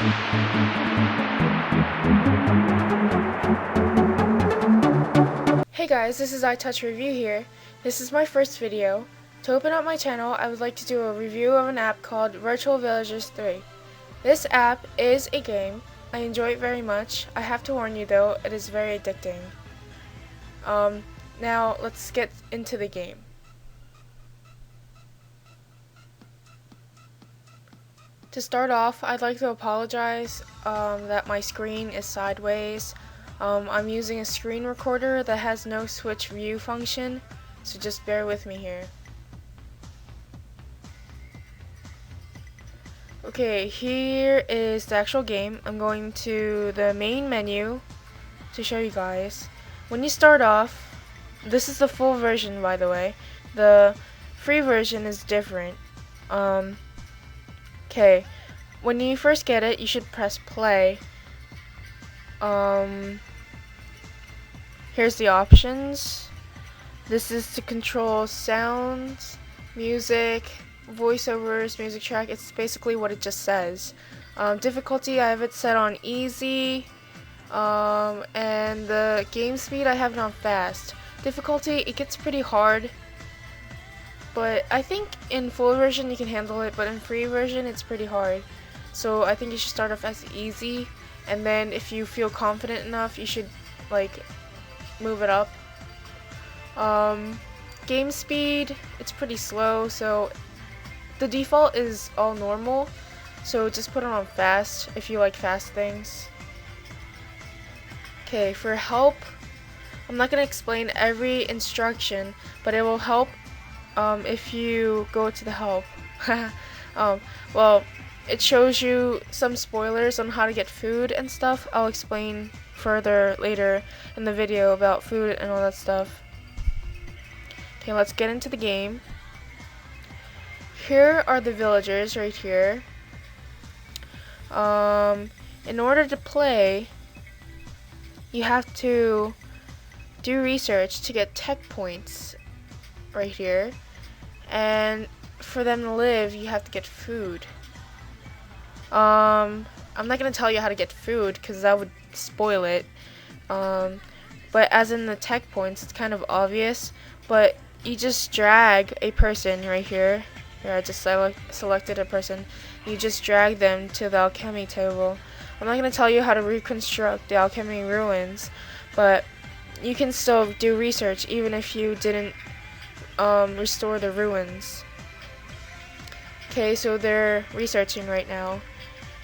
Hey guys, this is iTouch Review here. This is my first video. To open up my channel, I would like to do a review of an app called Virtual Villagers 3. This app is a game. I enjoy it very much. I have to warn you though, it is very addicting. Now let's get into the game. To start off, I'd like to apologize that my screen is sideways. I'm using a screen recorder that has no switch view function, so just bear with me here. Okay, here is the actual game. I'm going to the main menu to show you guys. When you start off, this is the full version, by the way. The free version is different. Okay, when you first get it, you should press play. Here's the options. This is to control sounds, music, voiceovers, music track. It's basically what it just says. Difficulty, I have it set on easy, and the game speed I have it on fast. Difficulty, it gets pretty hard, but I think in full version you can handle it, but in free version it's pretty hard. So I think you should start off as easy, and then if you feel confident enough, you should move it up. Game speed, it's pretty slow, so the default is all normal, so just put it on fast if you like fast things. Okay, for help, I'm not going to explain every instruction, but it will help if you go to the help. Well, it shows you some spoilers on how to get food and stuff. I'll explain further later in the video about food and all that stuff. Okay, let's get into the game. Here are the villagers right here. In order to play, you have to do research to get tech points right here, and for them to live you have to get food. I'm not gonna tell you how to get food because that would spoil it, but as in the tech points, it's kind of obvious, but you just drag a person right here. I just selected a person. You just drag them to the alchemy table. I'm not going to tell you how to reconstruct the alchemy ruins, but you can still do research even if you didn't restore the ruins. Okay, so they're researching right now.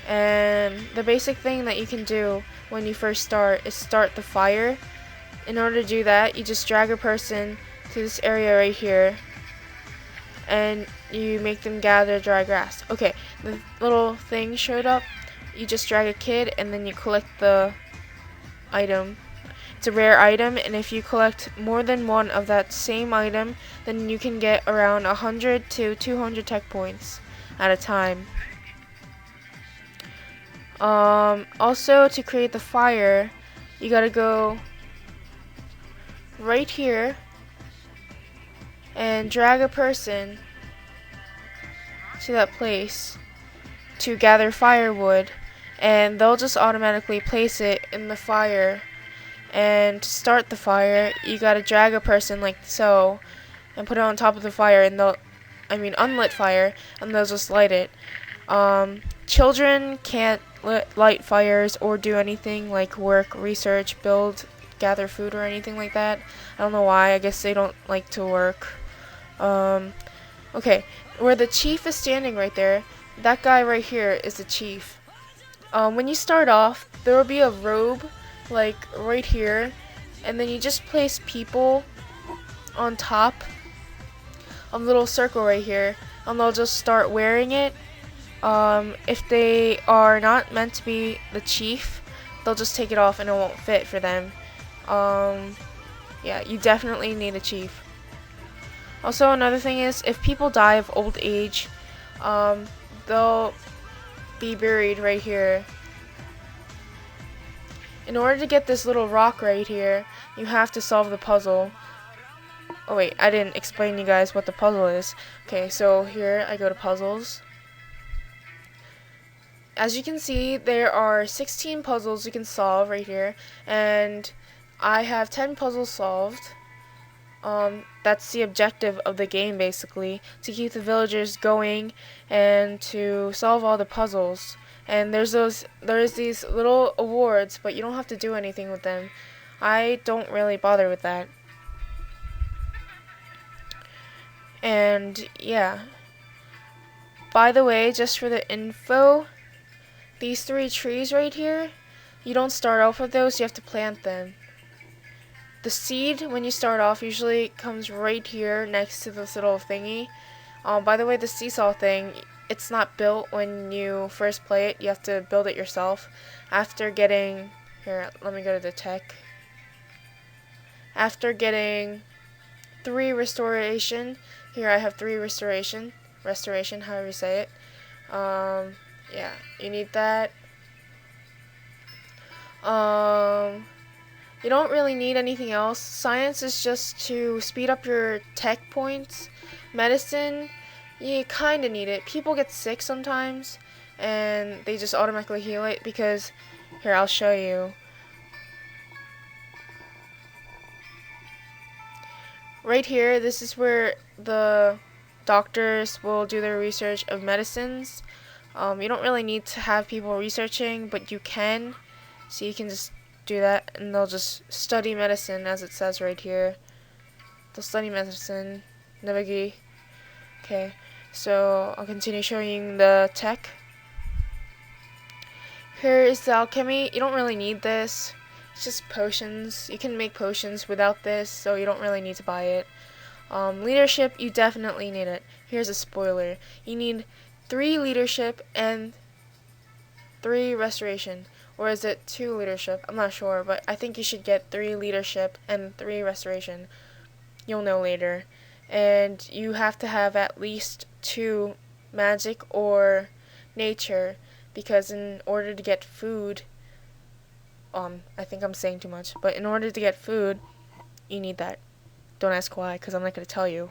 And the basic thing that you can do when you first start is start the fire. In order to do that, you just drag a person to this area right here, and you make them gather dry grass. Okay, the little thing showed up. You just drag a kid and then you collect the item. It's a rare item, and if you collect more than one of that same item, then you can get around 100 to 200 tech points at a time. Also, to create the fire, you gotta go right here and drag a person to that place to gather firewood, and they'll just automatically place it in the fire. And to start the fire, you gotta drag a person like so and put it on top of the fire, and unlit fire, and they'll just light it. Children can't light fires or do anything like work, research, build, gather food or anything like that. I don't know why. I guess they don't like to work. Okay, where the chief is standing right there, that guy right here is the chief. When you start off, there will be a robe like right here, and then you just place people on top of the little circle right here, and they'll just start wearing it. If they are not meant to be the chief, they'll just take it off and it won't fit for them. Yeah, you definitely need a chief. Also, another thing is, if people die of old age, they'll be buried right here. In order to get this little rock right here, you have to solve the puzzle. Oh wait, I didn't explain to you guys what the puzzle is. Okay, so here I go to puzzles. as you can see, there are 16 puzzles you can solve right here, and I have 10 puzzles solved. That's the objective of the game, basically, to keep the villagers going and to solve all the puzzles. And there's these little awards, but you don't have to do anything with them. I don't really bother with that. And yeah. By the way, just for the info, these 3 trees right here, you don't start off with those, you have to plant them. The seed, when you start off, usually comes right here next to this little thingy. By the way, the seesaw thing, it's not built when you first play it. You have to build it yourself. After getting... Here, let me go to the tech. After getting 3 restoration... Here, I have 3 restoration. Restoration, however you say it. Yeah, you need that. You don't really need anything else. Science is just to speed up your tech points. Medicine, you kind of need it. People get sick sometimes, and they just automatically heal it because... Here, I'll show you. Right here, this is where the doctors will do their research of medicines. You don't really need to have people researching, but you can. So you can just do that, and they'll just study medicine, as it says right here. They'll study medicine. Navigate. Okay, so I'll continue showing the tech. Here is the alchemy. You don't really need this. It's just potions. You can make potions without this, so you don't really need to buy it. Leadership, you definitely need it. Here's a spoiler. You need 3 leadership and 3 restoration. Or is it 2 leadership? I'm not sure, but I think you should get 3 leadership and 3 restoration. You'll know later. And you have to have at least 2 magic or nature, because in order to get food, I think I'm saying too much, but in order to get food, you need that. Don't ask why, because I'm not going to tell you.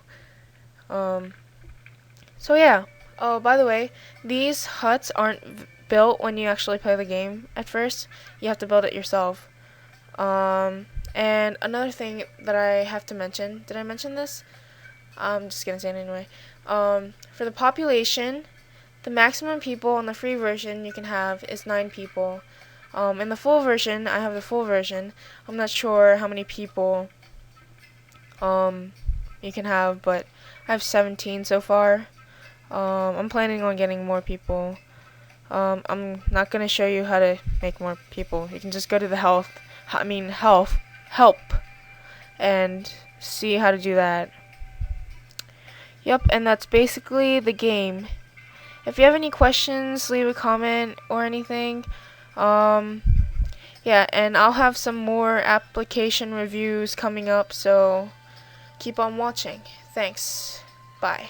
So yeah. Oh, by the way, these huts aren't built when you actually play the game at first. You have to build it yourself. And another thing that I have to mention, did I mention this? I'm just going to say it anyway. For the population, the maximum people in the free version you can have is 9 people. In the full version, I have the full version. I'm not sure how many people you can have, but I have 17 so far. I'm planning on getting more people. I'm not gonna show you how to make more people. You can just go to the help, and see how to do that. Yep, and that's basically the game. If you have any questions, leave a comment or anything. Yeah, and I'll have some more application reviews coming up, so keep on watching. Thanks. Bye.